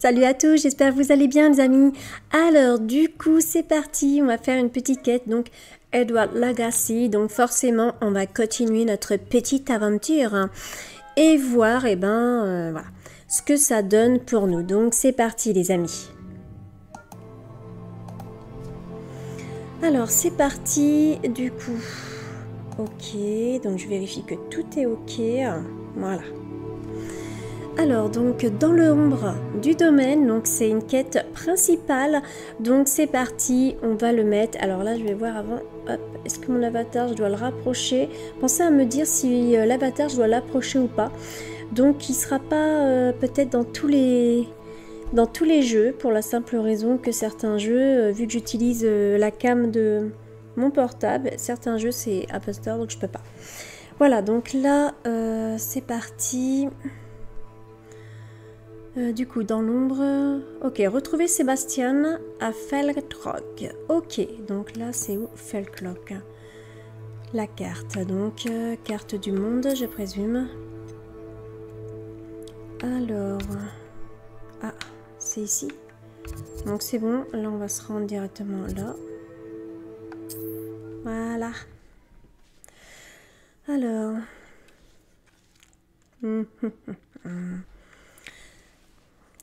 Salut à tous, j'espère que vous allez bien les amis. Alors du coup c'est parti, on va faire une petite quête, donc Edward Legacy, donc forcément on va continuer notre petite aventure hein, et voir voilà, ce que ça donne pour nous. Donc c'est parti les amis. Alors c'est parti du coup. Ok, donc je vérifie que tout est ok, voilà. Alors donc dans l'ombre du domaine, donc c'est une quête principale, donc c'est parti, on va le mettre. Alors là je vais voir avant, hop, est-ce que mon avatar je dois le rapprocher? Pensez à me dire si l'avatar je dois l'approcher ou pas. Donc il sera pas peut-être dans tous les jeux, pour la simple raison que certains jeux, vu que j'utilise la cam de mon portable, certains jeux c'est Apple Store donc je peux pas. Voilà donc là c'est parti. Du coup, dans l'ombre... Ok, retrouver Sébastien à Felklock. Ok, donc là, c'est où Felklock? La carte, donc, carte du monde, je présume. Alors... Ah, c'est ici. Donc c'est bon, là, on va se rendre directement là. Voilà. Alors...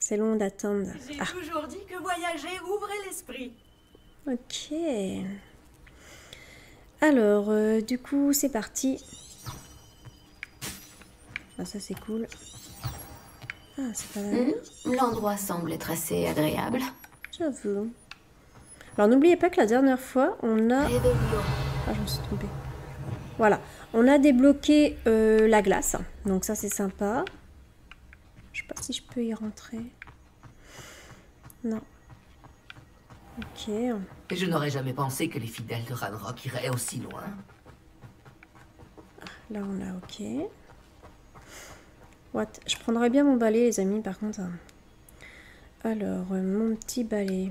C'est long d'attendre. J'ai toujours dit que voyager ouvrait l'esprit. Ok. Alors, du coup, c'est parti. Ah, ça c'est cool. Ah, c'est pas mal. L'endroit semble être assez agréable. J'avoue. Alors, n'oubliez pas que la dernière fois, on a... Réveillon. Ah, je me suis trompée. Voilà. On a débloqué la glace. Donc ça, c'est sympa. Je sais pas si je peux y rentrer. Non. Ok. Et je n'aurais jamais pensé que les fidèles de Ranrock iraient aussi loin. Là, on a ok. What? Je prendrais bien mon balai, les amis, par contre. Alors, mon petit balai.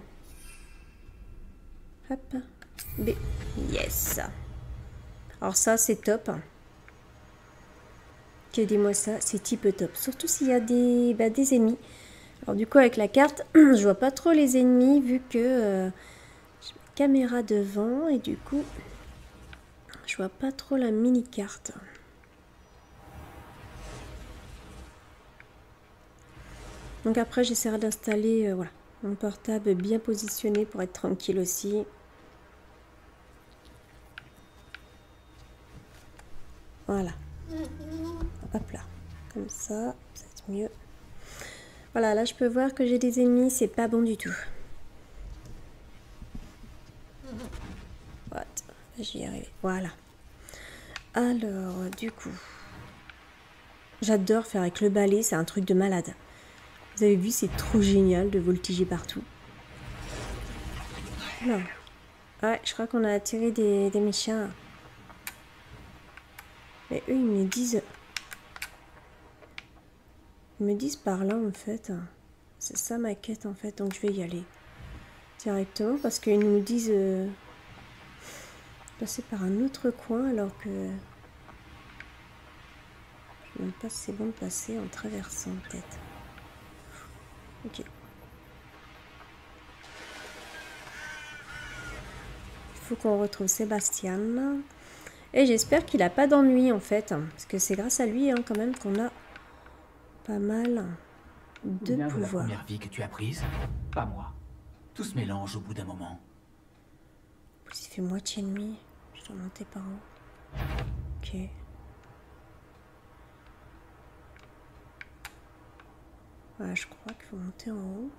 Hop. B. Yes. Alors ça, c'est top. Aidez-moi ça, c'est type top. Surtout s'il y a des ennemis. Alors du coup, avec la carte, je vois pas trop les ennemis vu que j'ai ma caméra devant. Et du coup, je vois pas trop la mini-carte. Donc après, j'essaierai d'installer voilà, mon portable bien positionné pour être tranquille aussi. Voilà. Hop là. Comme ça, ça va être mieux. Voilà, là je peux voir que j'ai des ennemis, c'est pas bon du tout. What? J'y ai arrivé. Voilà. Alors, du coup, j'adore faire avec le balai, c'est un truc de malade. Vous avez vu, c'est trop génial de voltiger partout. Non. Ouais, je crois qu'on a attiré des méchants. Mais eux, ils me disent... Ils me disent par là, en fait. C'est ça ma quête, en fait. Donc, je vais y aller. Directement, parce qu'ils nous disent... passer par un autre coin, alors que... Je ne sais même pas si c'est bon de passer en traversant, peut-être. Ok. Il faut qu'on retrouve Sébastien. Et j'espère qu'il n'a pas d'ennui en fait. Parce que c'est grâce à lui hein, quand même qu'on a pas mal de Bien pouvoir. la première vie que tu as prise, pas moi. Tout se mélange au bout d'un moment. Il fait moitié nuit. Je dois monter par haut. Ok. Voilà, je crois qu'il faut monter en haut.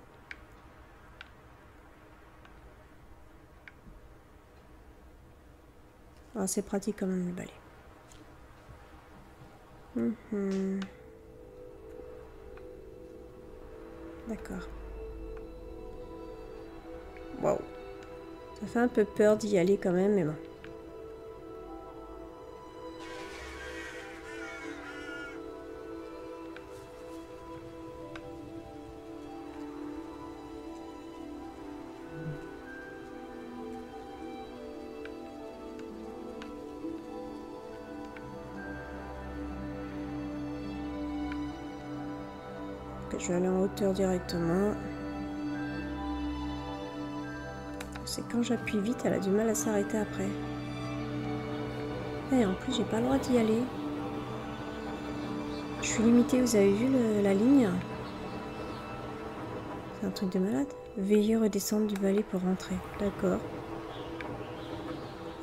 Ah, c'est pratique quand même le balai. D'accord. Waouh. Ça fait un peu peur d'y aller quand même, mais bon. Je vais aller en hauteur directement. C'est quand j'appuie vite, elle a du mal à s'arrêter après. Et en plus, j'ai pas le droit d'y aller. Je suis limitée, vous avez vu la ligne? C'est un truc de malade. Veuillez redescendre du balai pour rentrer. D'accord.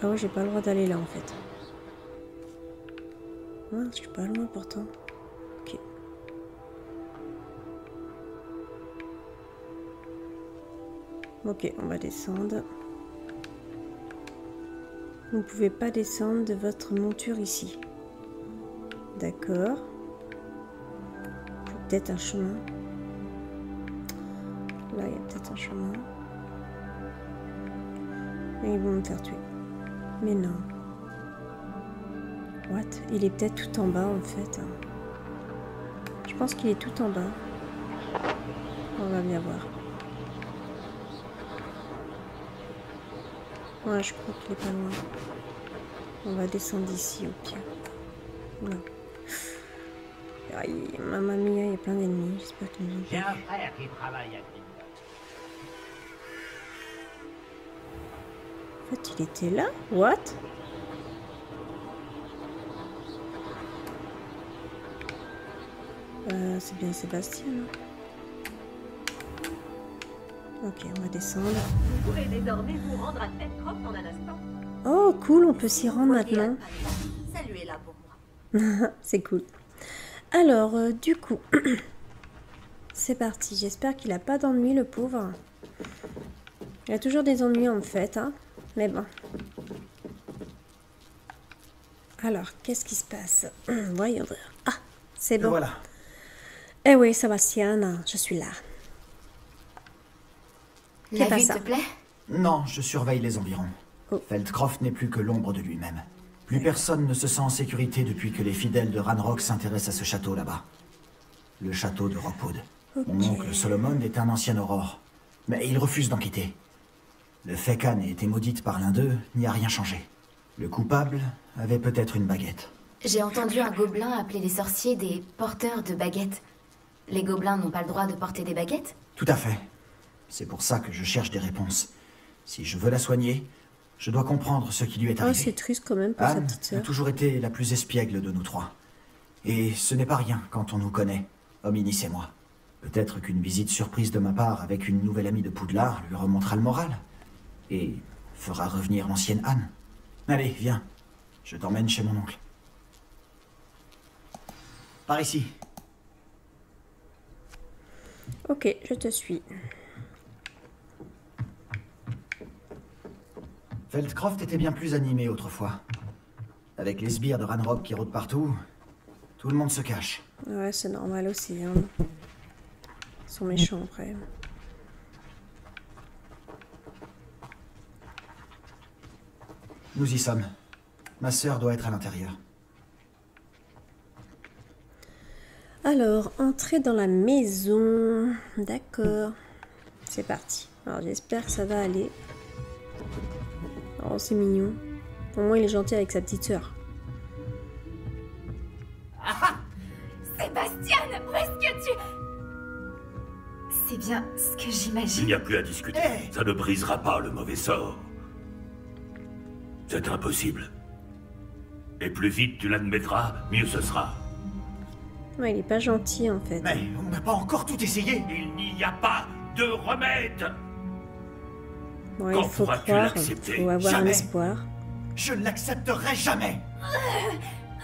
Ah ouais, j'ai pas le droit d'aller là en fait. Ah, je suis pas loin pourtant. Ok. Ok, on va descendre. Vous ne pouvez pas descendre de votre monture ici. D'accord. Peut-être un chemin. Là, il y a peut-être un chemin. Et ils vont me faire tuer. Mais non. What? Il est peut-être tout en bas en fait. Je pense qu'il est tout en bas. On va bien voir. Ouais, je crois qu'il est pas loin. On va descendre d'ici au pire. Non. Aïe, mamma mia, il y a plein d'ennemis. J'espère qu'ils nous ont J'ai pas un vus. frère qui travaille à Greenwood. En fait, il était là? What? C'est bien Sébastien. Ok, on va descendre. Vous pourrez désormais vous rendre à Feldcroft en un instant. Oh, cool, on peut s'y rendre maintenant. Salut est là pour moi. C'est cool. Alors, du coup, c'est parti. J'espère qu'il a pas d'ennui, le pauvre. Il a toujours des ennuis en fait, hein. Mais bon. Alors, qu'est-ce qui se passe? Voyons voir. Ah, c'est bon. Voilà. Eh oui, Sébastien, je suis là. La pas vue ça. te plaît? Non, je surveille les environs. Oh. Feldcroft n'est plus que l'ombre de lui-même. Plus personne ne se sent en sécurité depuis que les fidèles de Ranrock s'intéressent à ce château là-bas. Le château de Rockwood. Mon oncle Solomon est un ancien aurore, mais il refuse d'en quitter. Le fait qu'Anne ait été maudite par l'un d'eux n'y a rien changé. Le coupable avait peut-être une baguette. J'ai entendu un gobelin appeler les sorciers des porteurs de baguettes. Les gobelins n'ont pas le droit de porter des baguettes? Tout à fait. C'est pour ça que je cherche des réponses. Si je veux la soigner, je dois comprendre ce qui lui est Oh, arrivé. c'est triste quand même pour sa Anne petite a sœur. toujours été la plus espiègle de nous trois. Et ce n'est pas rien quand on nous connaît, Hominis et moi. Peut-être qu'une visite surprise de ma part avec une nouvelle amie de Poudlard lui remontera le moral. Et fera revenir l'ancienne Anne. Allez, viens. Je t'emmène chez mon oncle. Par ici. Ok, je te suis. Feldcroft était bien plus animé autrefois. Avec les sbires de Ranrock qui rôdent partout, tout le monde se cache. Ouais, c'est normal aussi. Hein. Ils sont méchants après. Nous y sommes. Ma sœur doit être à l'intérieur. Alors, entrer dans la maison. D'accord. C'est parti. Alors, j'espère que ça va aller. Oh, c'est mignon. Au moins, il est gentil avec sa petite sœur. Sébastien, où est-ce que tu... C'est bien ce que Il j'imagine. n'y a plus à discuter. Hey. Ça ne brisera pas le mauvais sort. C'est impossible. Et plus vite tu l'admettras, mieux ce sera. Ouais, il est pas gentil en fait. Mais on n'a pas encore tout essayé. Il n'y a pas de remède. Ouais, Quand il faut pourras-tu croire. l'accepter? Il faut avoir un Jamais. espoir. Je ne l'accepterai jamais.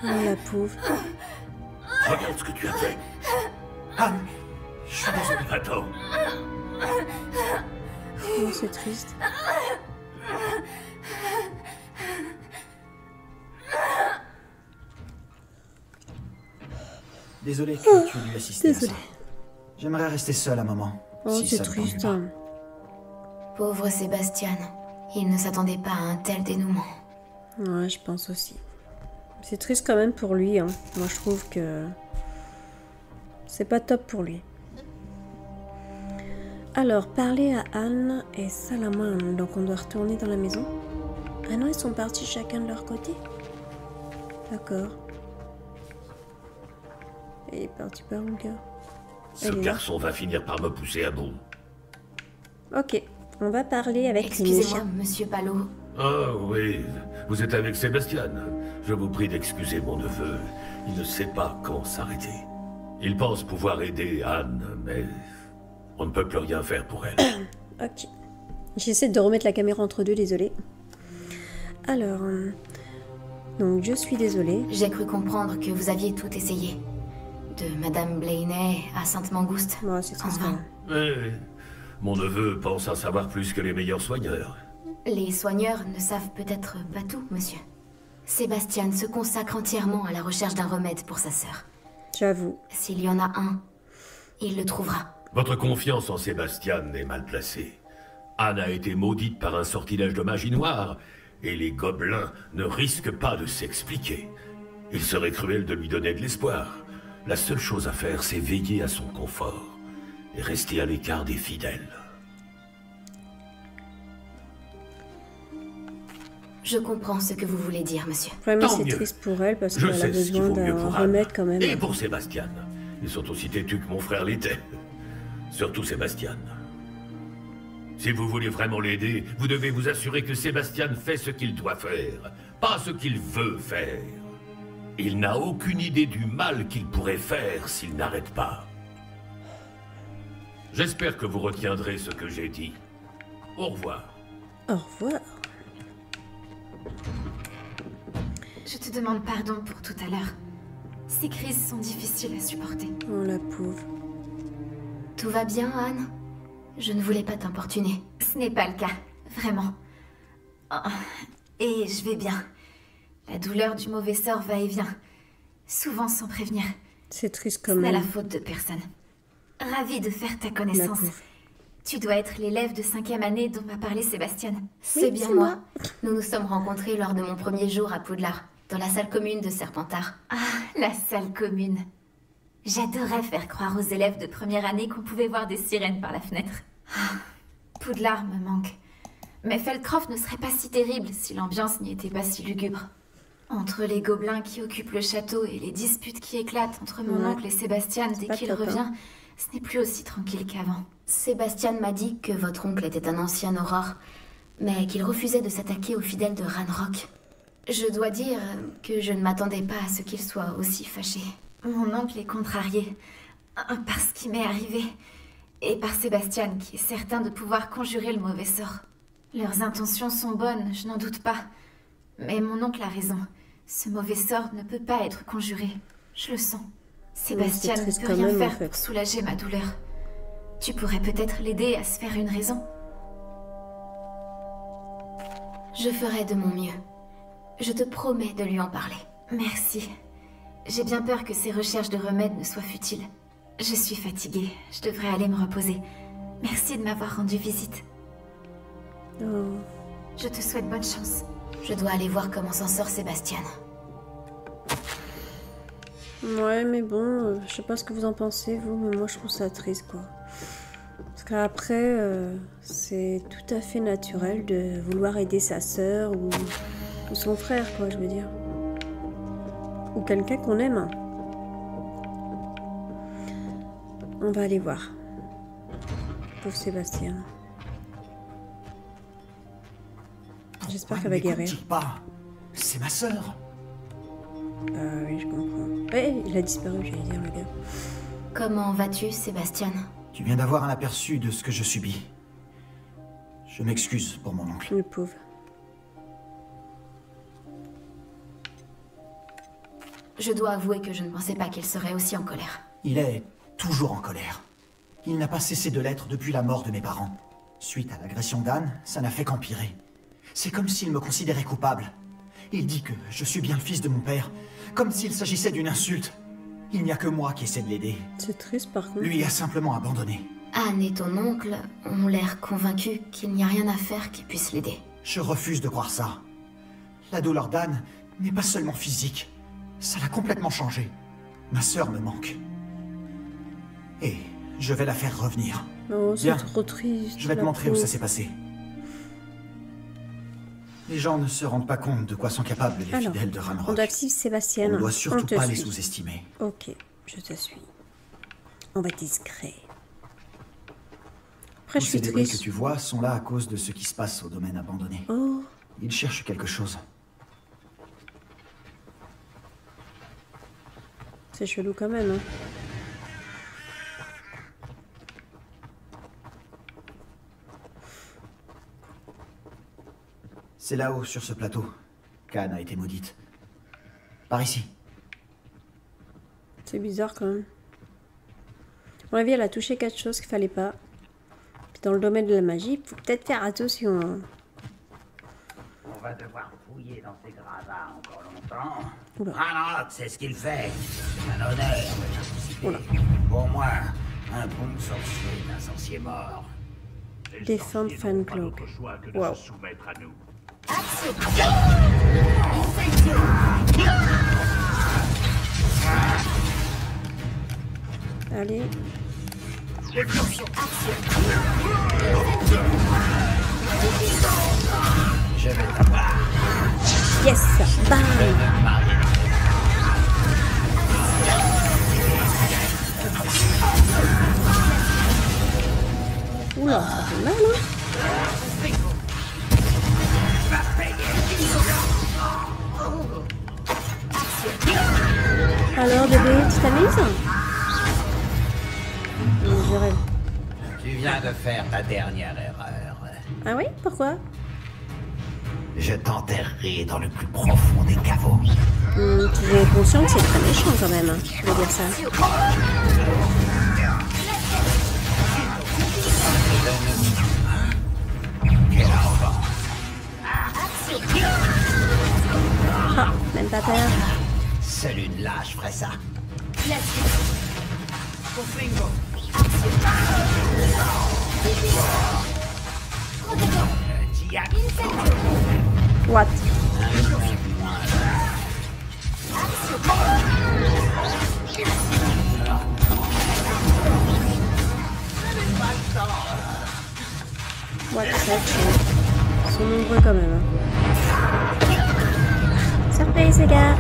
Oh, la pauvre. Regarde ce que tu as fait. Anne, je suis désolé. Attends. Oh, c'est triste. Désolé que tu lui assistes à désolé. ça. J'aimerais rester seul un moment. Oh, si c'est ça ne t'ennuie triste. pas. Pauvre Sébastien. Il ne s'attendait pas à un tel dénouement. Ouais, je pense aussi. C'est triste quand même pour lui. Hein. Moi, je trouve que c'est pas top pour lui. Alors, parler à Anne et Salamone. Donc, on doit retourner dans la maison. Ah non, ils sont partis chacun de leur côté. D'accord. Et il est parti par où, le gars? Ce Elle est là. garçon va finir par me pousser à bout. Ok, on va parler avec Excusez-moi, Nisha. monsieur Palot. Ah oui, vous êtes avec Sébastien. Je vous prie d'excuser mon neveu. Il ne sait pas quand s'arrêter. Il pense pouvoir aider Anne, mais on ne peut plus rien faire pour elle. Ok. J'essaie de remettre la caméra entre deux, désolé. Alors, donc je suis désolée. J'ai cru comprendre que vous aviez tout essayé. De Madame Blaney à Sainte-Mangouste. Moi, c'est très En bien. vain. Mais mon neveu pense à savoir plus que les meilleurs soigneurs. Les soigneurs ne savent peut-être pas tout, monsieur. Sébastien se consacre entièrement à la recherche d'un remède pour sa sœur. J'avoue. S'il y en a un, il le trouvera. Votre confiance en Sébastien est mal placée. Anne a été maudite par un sortilège de magie noire, et les gobelins ne risquent pas de s'expliquer. Il serait cruel de lui donner de l'espoir. La seule chose à faire, c'est veiller à son confort, et rester à l'écart des fidèles. Je comprends ce que vous voulez dire, monsieur. Vraiment, Tant c'est mieux. triste pour elle parce Je qu'elle a sais ce qu'il besoin vaut mieux d'un pour Anne. remède quand même. Et pour Sébastien. Ils sont aussi têtus que mon frère l'était. Surtout Sébastien. Si vous voulez vraiment l'aider, vous devez vous assurer que Sébastien fait ce qu'il doit faire, pas ce qu'il veut faire. Il n'a aucune idée du mal qu'il pourrait faire s'il n'arrête pas. J'espère que vous retiendrez ce que j'ai dit. Au revoir. Au revoir. Je te demande pardon pour tout à l'heure. Ces crises sont difficiles à supporter. Oh la pauvre. Tout va bien, Anne? Je ne voulais pas t'importuner. Ce n'est pas le cas, vraiment. Oh, et je vais bien. La douleur du mauvais sort va et vient, souvent sans prévenir. C'est triste Ce quand n'est la même. faute de personne. Ravie de faire ta La connaissance. pauvre. Tu dois être l'élève de 5e année dont m'a parlé Sébastien. C'est bien moi. Nous nous sommes rencontrés lors de mon premier jour à Poudlard, dans la salle commune de Serpentard. Ah, la salle commune. J'adorais faire croire aux élèves de première année qu'on pouvait voir des sirènes par la fenêtre. Ah, Poudlard me manque. Mais Feldcroft ne serait pas si terrible si l'ambiance n'y était pas si lugubre. Entre les gobelins qui occupent le château et les disputes qui éclatent entre mon Ouais. oncle et Sébastien dès pas qu'il top, hein. revient, ce n'est plus aussi tranquille qu'avant. Sébastien m'a dit que votre oncle était un ancien aurore, mais qu'il refusait de s'attaquer aux fidèles de Ranrock. Je dois dire que je ne m'attendais pas à ce qu'il soit aussi fâché. Mon oncle est contrarié par ce qui m'est arrivé et par Sébastien qui est certain de pouvoir conjurer le mauvais sort. Leurs intentions sont bonnes, je n'en doute pas. Mais mon oncle a raison. Ce mauvais sort ne peut pas être conjuré. Je le sens. Sébastien c'est ne triste peut quand rien même, en faire fait. pour soulager ma douleur. Tu pourrais peut-être l'aider à se faire une raison. Je ferai de mon mieux. Je te promets de lui en parler. Merci. J'ai bien peur que ces recherches de remèdes ne soient futiles. Je suis fatiguée. Je devrais aller me reposer. Merci de m'avoir rendu visite. Oh. Je te souhaite bonne chance. Je dois aller voir comment s'en sort Sébastien. Ouais, mais bon, je sais pas ce que vous en pensez, vous, mais moi je trouve ça triste, quoi. Parce qu'après, c'est tout à fait naturel de vouloir aider sa sœur ou son frère, quoi, je veux dire. Ou quelqu'un qu'on aime. On va aller voir. Pauvre Sébastien. J'espère Pourquoi qu'elle va ne guérir. m'écoute-t-il pas? C'est ma sœur. Ah oui, je comprends. Eh, il a disparu, j'allais dire, le gars. Comment vas-tu, Sébastien? Tu viens d'avoir un aperçu de ce que je subis. Je m'excuse pour mon oncle. Le pauvre. Je dois avouer que je ne pensais pas qu'il serait aussi en colère. Il est toujours en colère. Il n'a pas cessé de l'être depuis la mort de mes parents. Suite à l'agression d'Anne, ça n'a fait qu'empirer. C'est comme s'il me considérait coupable. Il dit que je suis bien le fils de mon père, comme s'il s'agissait d'une insulte. Il n'y a que moi qui essaie de l'aider. C'est triste, par contre. Lui a simplement abandonné. Anne et ton oncle ont l'air convaincus qu'il n'y a rien à faire qui puisse l'aider. Je refuse de croire ça. La douleur d'Anne n'est pas seulement physique. Ça l'a complètement changé. Ma sœur me manque. Et je vais la faire revenir. Oh, c'est Bien. trop triste. Je vais te la montrer où pauvre. ça s'est passé. Les gens ne se rendent pas compte de quoi sont capables les Alors, fidèles de on Ranrock. doit suivre Sébastien. On ne doit On surtout te pas les suit. sous-estimer. Ok, je te suis. On va être discret. Après, Tous je ces suis débris que triste. tu vois sont là à cause de ce qui se passe au domaine abandonné. Oh, Ils cherchent quelque chose. c'est chelou quand même. Hein. C'est là-haut, sur ce plateau. Khan a été maudite. Par ici. C'est bizarre quand même. À mon avis, elle a touché quelque chose qu'il fallait pas. Puis dans le domaine de la magie, il faut peut-être faire attention. Hein. On va devoir fouiller dans ces gravats encore longtemps. Oula. Ranrock, c'est ce qu'il fait. C'est un honneur de participer. Oula. Pour moi, un bon sorcier est un sorcier mort. Défendre Fancloak. Wow. soumettre à nous. Allez. Je vais t'avoir. Yes. Bam. Oula, ça fait mal, hein. Alors, bébé, tu t'amuses? Je rêve. Tu viens de faire ta dernière erreur. Ah oui? Pourquoi? Je t'enterrerai dans le plus profond des caveaux. Tu es conscient que c'est très méchant quand même, hein, de dire ça. Quelle arrogance. Ah, même pas peur. Seule une lâche ferait ça. Le diable. What? What? Ils sont nombreux quand même. Hein. Surprise les gars!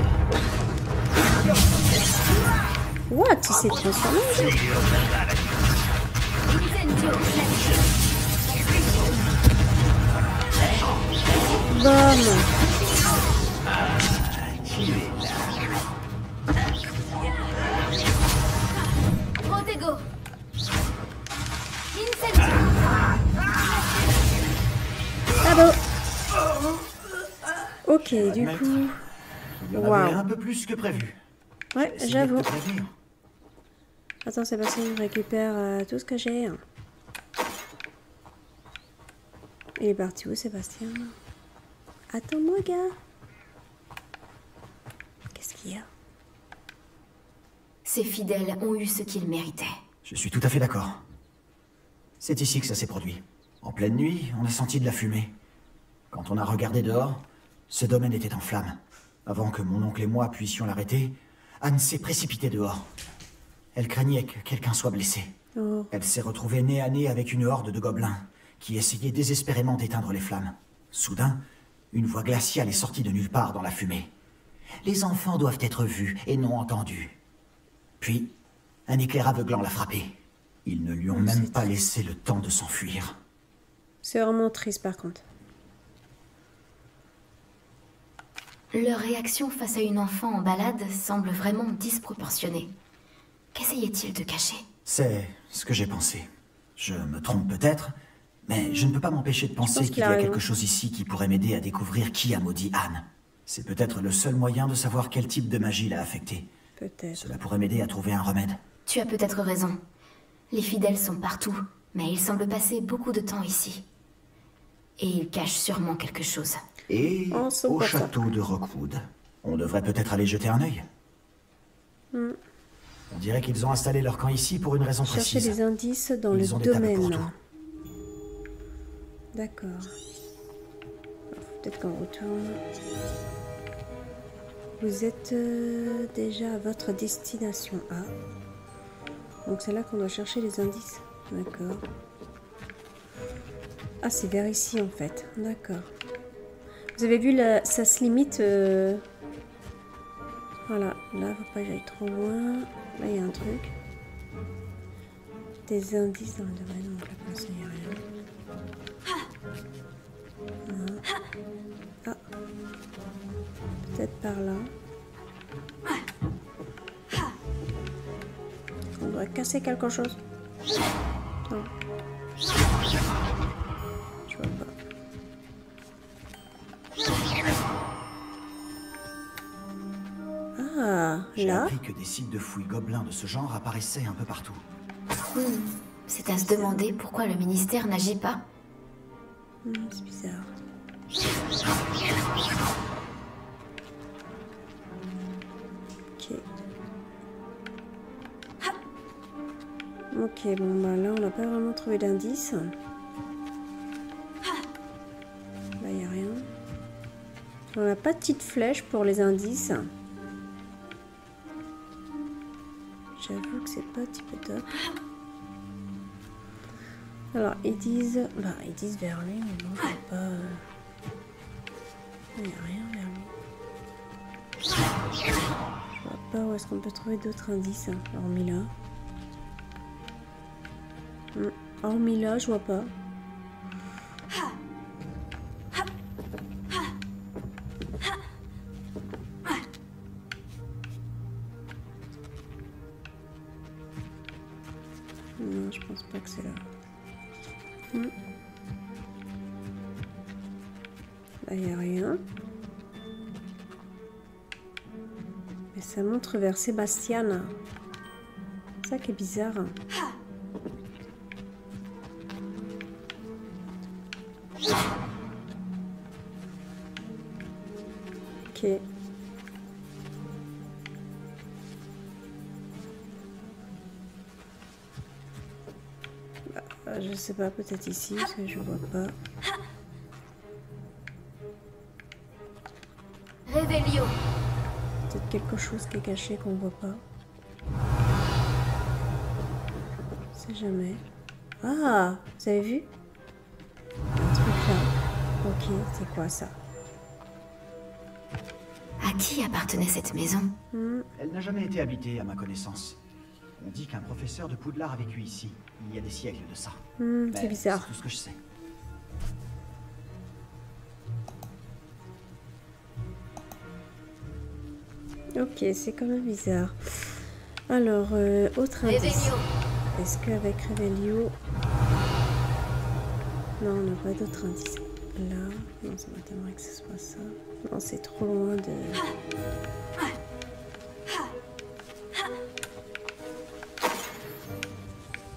What? Il s'est transformé? Bam! Protego. Ah bon? Ok, du coup... Il y en avait Waouh. un peu plus que prévu. Ouais, Essayez de j'avoue. te prévenir. Attends, Sébastien, je récupère tout ce que j'ai. Il est parti où, Sébastien? Attends-moi, gars. Qu'est-ce qu'il y a? Ces fidèles ont eu ce qu'ils méritaient. Je suis tout à fait d'accord. C'est ici que ça s'est produit. En pleine nuit, on a senti de la fumée. Quand on a regardé dehors, ce domaine était en flammes. Avant que mon oncle et moi puissions l'arrêter, Anne s'est précipitée dehors. Elle craignait que quelqu'un soit blessé. Oh. Elle s'est retrouvée nez à nez avec une horde de gobelins qui essayaient désespérément d'éteindre les flammes. Soudain, une voix glaciale est sortie de nulle part dans la fumée. Les enfants doivent être vus et non entendus. Puis, un éclair aveuglant l'a frappée. Ils ne lui ont même pas laissé le temps de s'enfuir. C'est vraiment triste, par contre. Leur réaction face à une enfant en balade semble vraiment disproportionnée. Qu'essayait-il de cacher? C'est ce que j'ai pensé. Je me trompe peut-être, mais je ne peux pas m'empêcher de penser pense qu'il y qu'il a a quelque raison. chose ici qui pourrait m'aider à découvrir qui a maudit Anne. C'est peut-être le seul moyen de savoir quel type de magie l'a affectée. Peut-être. Cela pourrait m'aider à trouver un remède. Tu as peut-être raison. Les fidèles sont partout, mais ils semblent passer beaucoup de temps ici. Et ils cachent sûrement quelque chose. Et Oh, c'est au pas ça. château de Rockwood. On devrait peut-être aller jeter un œil. On dirait qu'ils ont installé leur camp ici pour une raison Chercher précise. des indices dans Ils le ont des tables pour domaine. tout. D'accord. Alors, faut peut-être qu'on retourne. Vous êtes déjà à votre destination A. Donc c'est là qu'on doit chercher les indices. D'accord. Ah, c'est vers ici en fait. D'accord. Vous avez vu, là, ça se limite... Voilà, là, faut pas que j'aille trop loin. Là, il y a un truc. des indices dans le domaine, donc là pour l'instant il n'y a rien. Non. Ah. Peut-être par là. On doit casser quelque chose. Non. Je vois pas. Ah, J'ai là. appris que des sites de fouilles gobelins de ce genre apparaissaient un peu partout. C'est à se demander pourquoi le ministère n'agit pas. C'est bizarre. Ok. Ok, bon bah là on n'a pas vraiment trouvé d'indice. Là il n'y a rien. On n'a pas de petite flèche pour les indices. J'avoue que c'est pas type top. Alors ils disent vers lui, mais bon je vois pas. Il n'y a rien vers lui. Je vois pas où est-ce qu'on peut trouver d'autres indices, hein, hormis là. Hormis là, je vois pas. Non, je pense pas que c'est là. Là, il n'y a rien. Mais ça montre vers Sébastien. C'est ça qui est bizarre. Ok. Je sais pas, peut-être ici, parce que je vois pas. Révélio. Peut-être quelque chose qui est caché qu'on voit pas. Je sais jamais. Ah, vous avez vu? Un truc là. Ok, c'est quoi ça? À qui appartenait cette maison? Elle n'a jamais été habitée, à ma connaissance. On dit qu'un professeur de Poudlard a vécu ici, il y a des siècles de ça. C'est bizarre. C'est tout ce que je sais. Ok, c'est quand même bizarre. Alors, autre indice. Révélio. Est-ce qu'avec Révélio... Non, on n'a pas d'autre indice. Là, non, ça m'étonnerait que ce soit ça. Non, c'est trop loin de...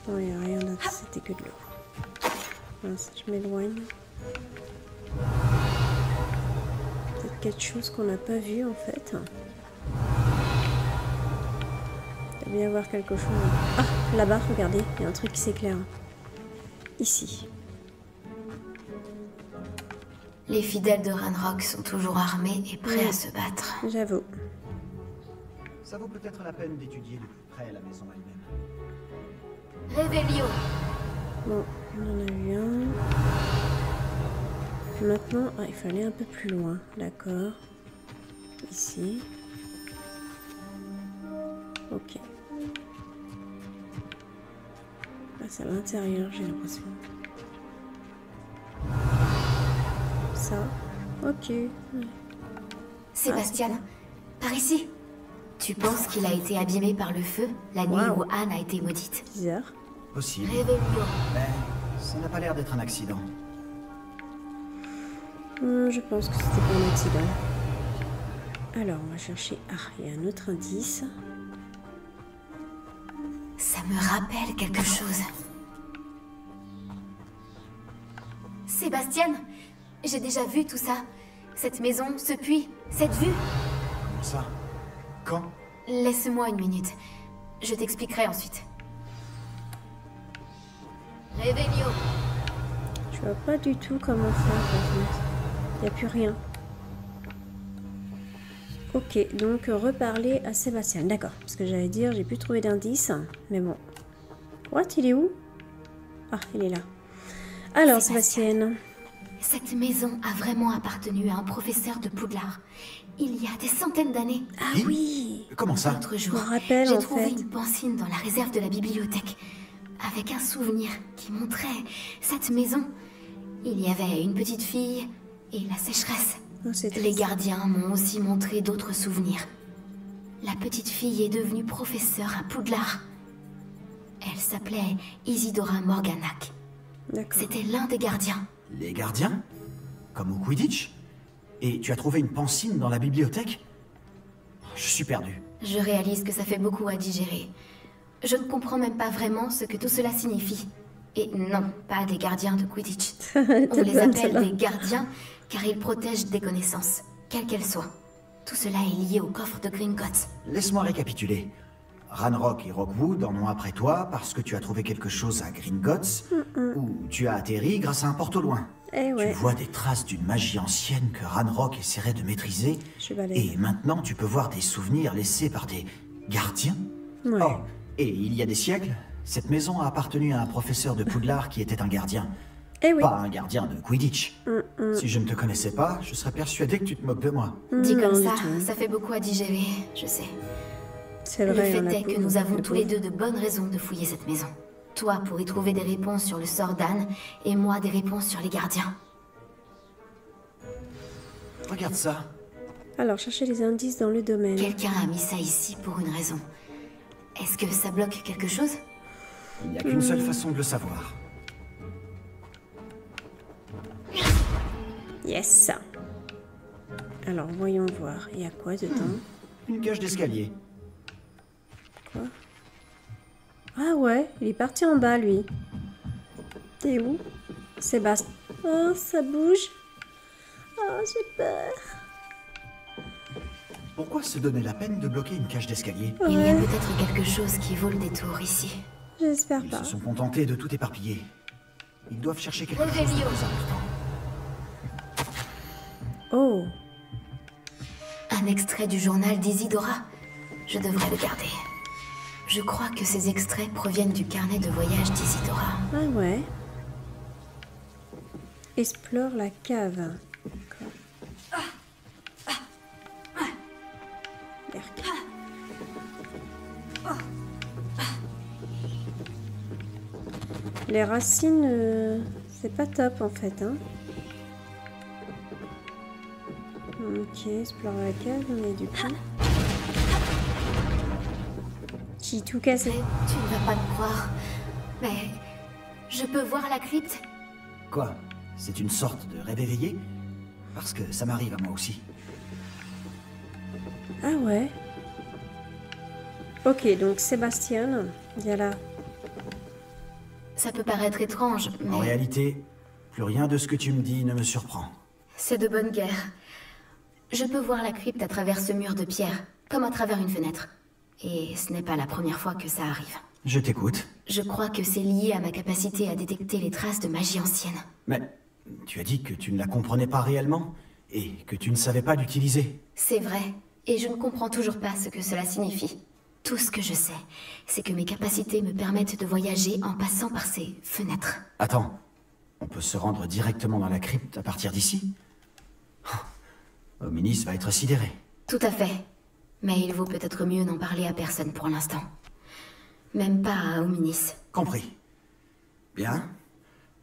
Non, il n'y a rien d'autre, c'était que de l'eau. Mince, je m'éloigne. Peut-être quelque chose qu'on n'a pas vu en fait. Il doit bien y avoir quelque chose. Ah, là-bas, regardez, il y a un truc qui s'éclaire. Ici. Les fidèles de Ranrock sont toujours armés et prêts à se battre. J'avoue. Ça vaut peut-être la peine d'étudier de plus près la maison elle-même. Révélio. Bon, on en a eu un. Maintenant, ah, il fallait un peu plus loin. D'accord. Ici. Ok. Là, c'est à l'intérieur, j'ai l'impression. Ça. Ok. Sébastien, par ici. Tu penses qu'il a été abîmé par le feu la nuit où Anne a été maudite? Bizarre. Possible. Révélio. Mais ça n'a pas l'air d'être un accident. Je pense que c'était pas un accident. Alors, on va chercher... Ah, il y a un autre indice. Ça me rappelle quelque chose. Sébastien, j'ai déjà vu tout ça. Cette maison, ce puits, cette vue. Comment ça? Quand? Laisse-moi une minute. Je t'expliquerai ensuite. Révélio. Je vois pas du tout comment faire, par contre. Il n'y a plus rien. Ok, donc reparler à Sébastien. D'accord, parce que j'allais dire, j'ai plus trouvé d'indice. Mais bon. What? Il est où? Ah, il est là. Alors, Sébastien. Cette maison a vraiment appartenu à un professeur de Poudlard. Il y a des centaines d'années. Ah oui! Comment ça? L'autre Je jour, me rappelle, j'ai en trouvé fait. une pancine dans la réserve de la bibliothèque. avec un souvenir qui montrait cette maison. Il y avait une petite fille et la sécheresse. Oh, c'est Les triste. gardiens m'ont aussi montré d'autres souvenirs. La petite fille est devenue professeure à Poudlard. Elle s'appelait Isidora Morganac. D'accord. C'était l'un des gardiens. Les gardiens? Comme au Quidditch? Et tu as trouvé une pancine dans la bibliothèque? Je suis perdu. Je réalise que ça fait beaucoup à digérer. Je ne comprends même pas vraiment ce que tout cela signifie. Et non, pas des gardiens de Quidditch. On les appelle des gardiens car ils protègent des connaissances, quelles qu'elles soient. Tout cela est lié au coffre de Gringotts. Laisse-moi récapituler. Ranrock et Rockwood en ont après toi parce que tu as trouvé quelque chose à Gringotts, ou tu as atterri grâce à un porte au loin. Eh ouais. Tu vois des traces d'une magie ancienne que Ranrock essaierait de maîtriser, Je suis balèze. et maintenant tu peux voir des souvenirs laissés par des gardiens. Ouais. Oh, et il y a des siècles, cette maison a appartenu à un professeur de Poudlard qui était un gardien. Eh oui. Pas un gardien de Quidditch. Si je ne te connaissais pas, je serais persuadé que tu te moques de moi. Dit Non, comme du ça, tout. ça fait beaucoup à digérer, je sais. C'est Le vrai. on fait a est que beaucoup- nous avons le tous les pauvre. deux de bonnes raisons de fouiller cette maison. Toi pour y trouver des réponses sur le sort d'Anne, et moi des réponses sur les gardiens. Regarde ça. Alors, chercher les indices dans le domaine. Quelqu'un a mis ça ici pour une raison. Est-ce que ça bloque quelque chose? Il n'y a qu'une seule façon de le savoir. Yes. Alors, voyons voir. Il y a quoi dedans? Une cage d'escalier. Ah ouais, il est parti en bas, lui. T'es où? Sébastien. Oh, ça bouge. Oh, j'ai peur. Pourquoi se donner la peine de bloquer une cage d'escalier? Il y a Ouais, peut-être quelque chose qui vaut le détour ici. j'espère Ils pas. se sont contentés de tout éparpiller. Ils doivent chercher quelque chose de Revelio. plus important. Oh, Un extrait du journal d'Isidora. Je devrais le garder. Je crois que ces extraits proviennent du carnet de voyage d'Isidora. ah ouais. Explore la cave. D'accord. Merc. Les racines, c'est pas top en fait, hein. Ok, explore la cave, mais du coup... J'ai tout cassé. Tu ne vas pas me croire, mais je peux voir la crypte. Quoi? C'est une sorte de rêve éveillé? Parce que ça m'arrive à moi aussi. Ah ouais. Ok, donc Sébastien, il y a là. Ça peut paraître étrange, En mais réalité, plus rien de ce que tu me dis ne me surprend. c'est de bonne guerre. Je peux voir la crypte à travers ce mur de pierre, comme à travers une fenêtre. Et ce n'est pas la première fois que ça arrive. Je t'écoute. Je crois que c'est lié à ma capacité à détecter les traces de magie ancienne. Mais tu as dit que tu ne la comprenais pas réellement et que tu ne savais pas l'utiliser. C'est vrai, et je ne comprends toujours pas ce que cela signifie. Tout ce que je sais, c'est que mes capacités me permettent de voyager en passant par ces fenêtres. Attends, on peut se rendre directement dans la crypte à partir d'ici? Ominis va être sidéré. Tout à fait. Mais il vaut peut-être mieux n'en parler à personne pour l'instant. Même pas à Ominis. Compris. Bien.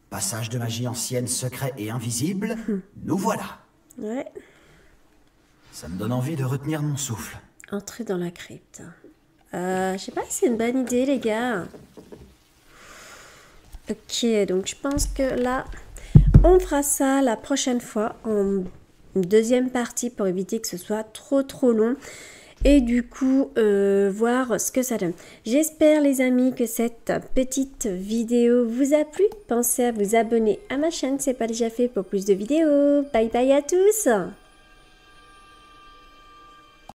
Passage de magie ancienne, secret et invisible, nous voilà. Ouais. Ça me donne envie de retenir mon souffle. Entrer dans la crypte. Je sais pas si c'est une bonne idée, les gars. Ok, donc je pense que là, on fera ça la prochaine fois en deuxième partie pour éviter que ce soit trop long. Et du coup, voir ce que ça donne. J'espère, les amis, que cette petite vidéo vous a plu. Pensez à vous abonner à ma chaîne si ce n'est pas déjà fait pour plus de vidéos. Bye bye à tous!